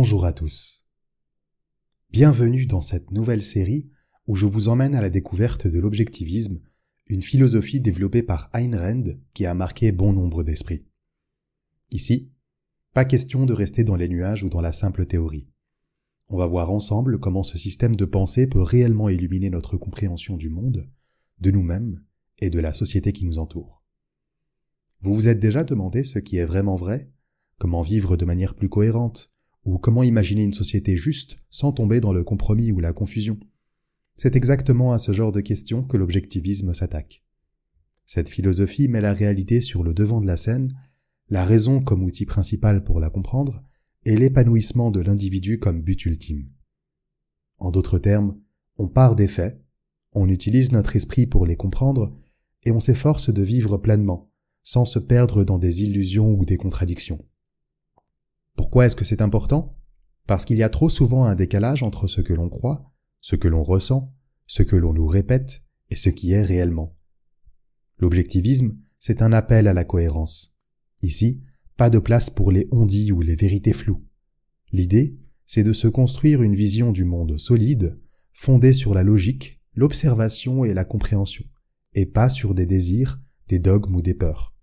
Bonjour à tous. Bienvenue dans cette nouvelle série où je vous emmène à la découverte de l'objectivisme, une philosophie développée par Ayn Rand qui a marqué bon nombre d'esprits. Ici, pas question de rester dans les nuages ou dans la simple théorie. On va voir ensemble comment ce système de pensée peut réellement illuminer notre compréhension du monde, de nous-mêmes et de la société qui nous entoure. Vous vous êtes déjà demandé ce qui est vraiment vrai, comment vivre de manière plus cohérente, ou comment imaginer une société juste sans tomber dans le compromis ou la confusion? C'est exactement à ce genre de questions que l'objectivisme s'attaque. Cette philosophie met la réalité sur le devant de la scène, la raison comme outil principal pour la comprendre, et l'épanouissement de l'individu comme but ultime. En d'autres termes, on part des faits, on utilise notre esprit pour les comprendre, et on s'efforce de vivre pleinement, sans se perdre dans des illusions ou des contradictions. Pourquoi est-ce que c'est important? Parce qu'il y a trop souvent un décalage entre ce que l'on croit, ce que l'on ressent, ce que l'on nous répète et ce qui est réellement. L'objectivisme, c'est un appel à la cohérence. Ici, pas de place pour les on-dit ou les vérités floues. L'idée, c'est de se construire une vision du monde solide, fondée sur la logique, l'observation et la compréhension, et pas sur des désirs, des dogmes ou des peurs.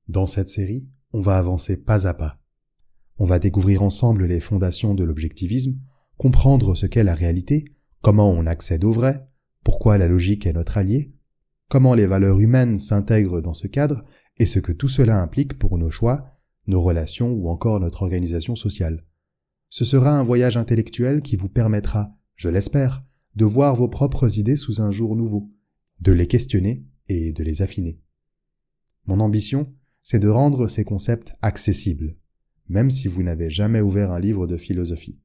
Dans cette série, on va avancer pas à pas. On va découvrir ensemble les fondations de l'objectivisme, comprendre ce qu'est la réalité, comment on accède au vrai, pourquoi la logique est notre allié, comment les valeurs humaines s'intègrent dans ce cadre et ce que tout cela implique pour nos choix, nos relations ou encore notre organisation sociale. Ce sera un voyage intellectuel qui vous permettra, je l'espère, de voir vos propres idées sous un jour nouveau, de les questionner et de les affiner. Mon ambition, c'est de rendre ces concepts accessibles, même si vous n'avez jamais ouvert un livre de philosophie.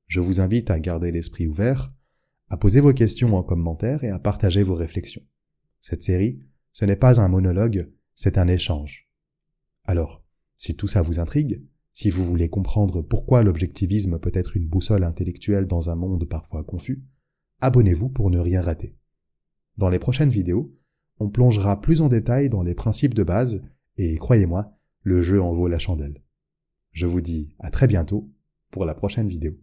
Je vous invite à garder l'esprit ouvert, à poser vos questions en commentaire et à partager vos réflexions. Cette série, ce n'est pas un monologue, c'est un échange. Alors, si tout ça vous intrigue, si vous voulez comprendre pourquoi l'objectivisme peut être une boussole intellectuelle dans un monde parfois confus, abonnez-vous pour ne rien rater. Dans les prochaines vidéos, on plongera plus en détail dans les principes de base et, croyez-moi, le jeu en vaut la chandelle. Je vous dis à très bientôt pour la prochaine vidéo.